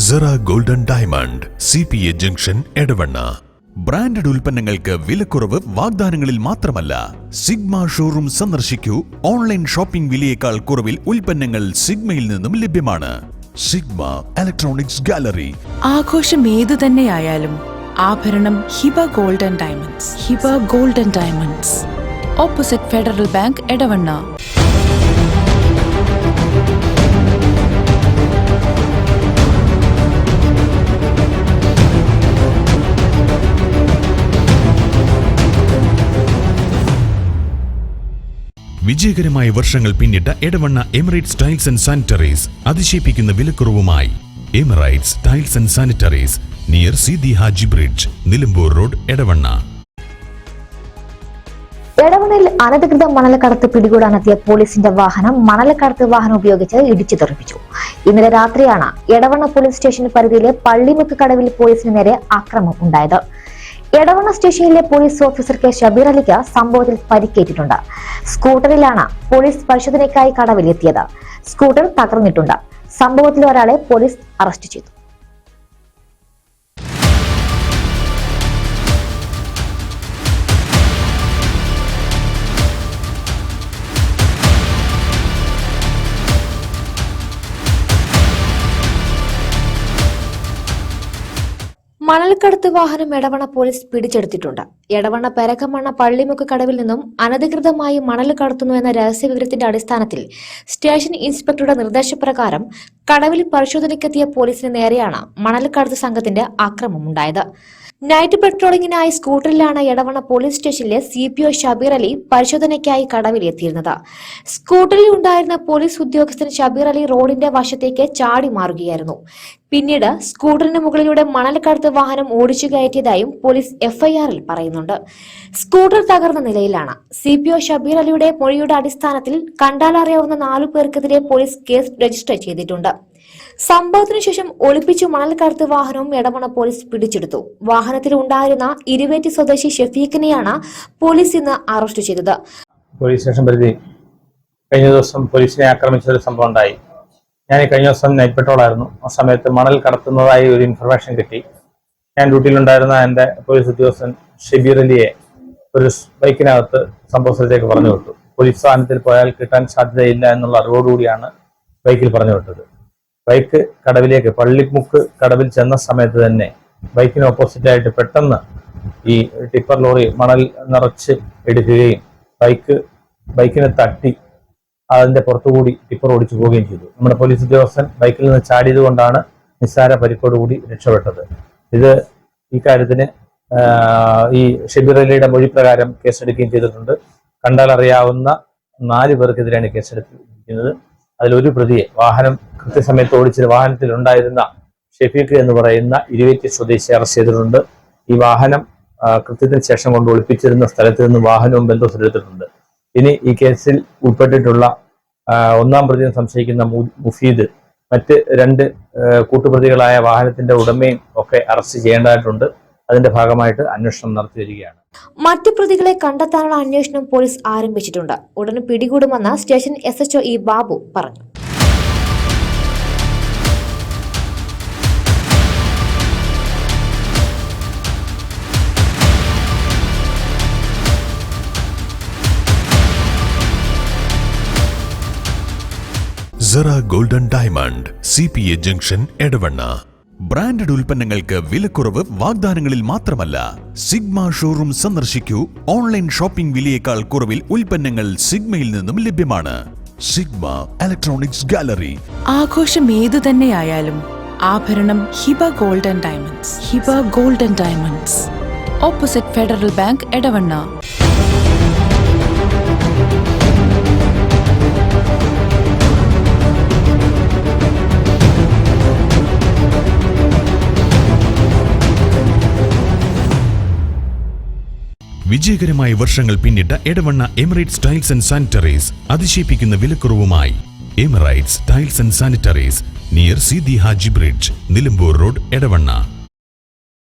Zara Golden Diamond, CPA Junction, Edavanna. Branded ഉൽപ്പന്നങ്ങൾക്ക് വിലക്കുറവ് വാഗ്ദാനങ്ങളിൽ മാത്രമല്ല. സിഗ്മ ഷോറൂം സന്ദർശിക്കൂ. ഓൺലൈൻ ഷോപ്പിംഗ് വിലയേക്കാൾ കുറവിൽ ഉൽപ്പന്നങ്ങൾ സിഗ്മയിൽ നിന്നും ലഭ്യമാണ്. Sigma electronics gallery. ആഘോഷം ഏതു തന്നെയായാലും ആഭരണം Hiba golden diamonds. Hiba golden diamonds, opposite Federal Bank, Edavanna. വിജയകരമായ വർഷങ്ങൾ പിന്നിട്ട Edavanna Emirates tiles and sanitaries അതിശയിപ്പിക്കുന്ന വിലക്കുറവുമായി. Emirates tiles and sanitaries, near Sidi Haji bridge, Nilambur road, Edavanna. എടവണ്ണയിൽ അനധികൃത മണലക്കടത്ത് പിടികൂടാനെത്തിയ പോലീസിന്റെ വാഹനം മണലക്കടത്ത് വാഹനം ഉപയോഗിച്ച് ഇടിച്ചു തെറിപ്പിച്ചു. ഇന്നലെ രാത്രിയാണ് എടവണ്ണ പോലീസ് സ്റ്റേഷൻ പരിധിയിലെ പള്ളിമുക്ക് കടവിൽ പോലീസിന് നേരെ ആക്രമണം ഉണ്ടായത്. എടവണ്ണ സ്റ്റേഷനിലെ പോലീസ് ഓഫീസർ കെ ഷബീർ അലിക്ക് സംഭവത്തിൽ പരിക്കേറ്റിട്ടുണ്ട്. സ്കൂട്ടറിലാണ് പോലീസ് പരിശോധനയ്ക്കായി കടവിലെത്തിയത്. സ്കൂട്ടർ തകർന്നിട്ടുണ്ട്. സംഭവത്തിൽ ഒരാളെ പോലീസ് അറസ്റ്റ് ചെയ്തു. മണൽക്കടത്ത് വാഹനം എടവണ്ണ പോലീസ് പിടിച്ചെടുത്തിട്ടുണ്ട്. എടവണ്ണ പെരക്കമണ്ണ പള്ളിമുക്ക് കടവിൽ നിന്നും അനധികൃതമായി മണൽ കടത്തുന്നു എന്ന രഹസ്യവിവരത്തിന്റെ അടിസ്ഥാനത്തിൽ സ്റ്റേഷൻ ഇൻസ്പെക്ടറുടെ നിർദ്ദേശപ്രകാരം കടവിൽ പരിശോധനയ്ക്കെത്തിയ പോലീസിന് നേരെയാണ് മണൽക്കടത്ത് സംഘത്തിന്റെ ആക്രമണമുണ്ടായത്. നൈറ്റ് പെട്രോളിംഗിനായി സ്കൂട്ടറിലാണ് എടവണ്ണ പോലീസ് സ്റ്റേഷനിലെ CPO ഷബീർ അലി പരിശോധനയ്ക്കായി കടവിലെത്തിയിരുന്നത്. സ്കൂട്ടറിൽ ഉണ്ടായിരുന്ന പോലീസ് ഉദ്യോഗസ്ഥൻ ഷബീർ അലി റോഡിന്റെ വശത്തേക്ക് ചാടി മാറുകയായിരുന്നു. പിന്നീട് സ്കൂട്ടറിന് മുകളിലൂടെ മണൽക്കടത്ത് വാഹനം ഓടിച്ചു കയറ്റിയതായും പോലീസ് FIR-ൽ പറയുന്നുണ്ട്. സ്കൂട്ടർ തകർന്ന നിലയിലാണ്. CPO ഷബീർ അലിയുടെ മൊഴിയുടെ അടിസ്ഥാനത്തിൽ കണ്ടാലറിയാവുന്ന 4 പേർക്കെതിരെ പോലീസ് കേസ് രജിസ്റ്റർ ചെയ്തിട്ടുണ്ട്. സംഭവത്തിനു ശേഷം ഒളിപ്പിച്ചു മണൽക്കടത്ത് വാഹനവും എടവണ്ണ പോലീസ് പിടിച്ചെടുത്തു. വാഹനത്തിൽ ഉണ്ടായിരുന്ന ഇരുവേറ്റി സ്വദേശി ഷഫീഖിനെയാണ് പോലീസ് ഇന്ന് അറസ്റ്റ് ചെയ്തത്. പോലീസ് സ്റ്റേഷൻ പരിധി കഴിഞ്ഞ ദിവസം പോലീസിനെ ആക്രമിച്ച ഒരു സംഭവം ഉണ്ടായി. ഞാൻ കഴിഞ്ഞ ദിവസം നൈറ്റ് പെട്രോൾ ആയിരുന്നു. ആ സമയത്ത് മണൽ കടത്തുന്നതായി ഒരു ഇൻഫർമേഷൻ കിട്ടി. ഞാൻ ഡ്യൂട്ടിയിലുണ്ടായിരുന്ന എൻ്റെ പോലീസ് ഉദ്യോഗസ്ഥൻ ഷബീർ അലിയെ ഒരു ബൈക്കിനകത്ത് സംഭവ സ്ഥലത്തേക്ക് പറഞ്ഞു വിട്ടു. പോലീസ് സ്ഥാനത്തിൽ പോയാൽ കിട്ടാൻ സാധ്യതയില്ല എന്നുള്ള അറിവോടുകൂടിയാണ് ബൈക്കിൽ പറഞ്ഞു വിട്ടത്. ബൈക്ക് കടവിലേക്ക് പള്ളിമുക്ക് കടവിൽ ചെന്ന സമയത്ത് തന്നെ ബൈക്കിന് ഓപ്പോസിറ്റായിട്ട് പെട്ടെന്ന് ഈ ടിപ്പർ ലോറി മണൽ നിറച്ച് എടുക്കുകയും ബൈക്കിനെ തട്ടി അതിന്റെ പുറത്തുകൂടി ടിപ്പർ ഓടിച്ചു പോവുകയും ചെയ്തു. നമ്മുടെ പോലീസ് ഉദ്യോഗസ്ഥൻ ബൈക്കിൽ നിന്ന് ചാടിയത് കൊണ്ടാണ് നിസ്സാര പരിക്കോടുകൂടി രക്ഷപ്പെട്ടത്. ഈ കാര്യത്തിന് ഈ ഷബീർ അലിയുടെ മൊഴി പ്രകാരം കേസെടുക്കുകയും ചെയ്തിട്ടുണ്ട്. കണ്ടാൽ അറിയാവുന്ന 4 പേർക്കെതിരെയാണ് കേസെടുത്തിരിക്കുന്നത്. അതിലൊരു പ്രതിയെ വാഹനം കൃത്യസമയത്ത് ഓടിച്ച വാഹനത്തിൽ ഉണ്ടായിരുന്ന ഷഫീഖ് എന്ന് പറയുന്ന ഇരുവേറ്റി സ്വദേശി അറസ്റ്റ് ചെയ്തിട്ടുണ്ട്. ഈ വാഹനം കൃത്യത്തിന് ശേഷം കൊണ്ട് ഒളിപ്പിച്ചിരുന്ന സ്ഥലത്ത് നിന്ന് വാഹനവും ബന്ധപ്പെടുത്തിയിട്ടുണ്ട്. ഇനി ഈ കേസിൽ ഉൾപ്പെട്ടിട്ടുള്ള 1-ാം പ്രതിയെ സംശയിക്കുന്ന മുഫീദ്, മറ്റ് 2 കൂട്ടുപ്രതികളായ വാഹനത്തിന്റെ ഉടമയും ഒക്കെ അറസ്റ്റ് ചെയ്യേണ്ടതായിട്ടുണ്ട്. അതിന്റെ ഭാഗമായിട്ട് അന്വേഷണം നടത്തി വരികയാണ്. മറ്റു പ്രതികളെ കണ്ടെത്താനുള്ള അന്വേഷണം പോലീസ് ആരംഭിച്ചിട്ടുണ്ട്. ഉടൻ പിടികൂടുമെന്ന് സ്റ്റേഷൻ SHO E ബാബു പറഞ്ഞു. Zara Golden Diamond, CPA Junction, Edavanna. Branded ഉൽപ്പന്നങ്ങൾക്ക് വിലക്കുറവ് വാഗ്ദാനങ്ങളിൽ മാത്രമല്ല. സിഗ്മ ഷോറൂം സന്ദർശിക്കൂ. ഓൺലൈൻ ഷോപ്പിംഗ് വിലയേക്കാൾ കുറവിൽ ഉൽപ്പന്നങ്ങൾ സിഗ്മയിൽ നിന്നും ലഭ്യമാണ്. Sigma electronics gallery. ആഘോഷം ഏതു തന്നെയായാലും ആഭരണം Hiba golden diamonds. Hiba golden diamonds, opposite Federal Bank, Edavanna. വിജയകരമായ വർഷങ്ങൾ പിന്നിട്ട Edavanna Emirates tiles and sanitaries അതിശയിപ്പിക്കുന്ന വിലക്കുറവുമായി. Emirates tiles and sanitaries, near Sidi Haji bridge, Nilambur road, Edavanna.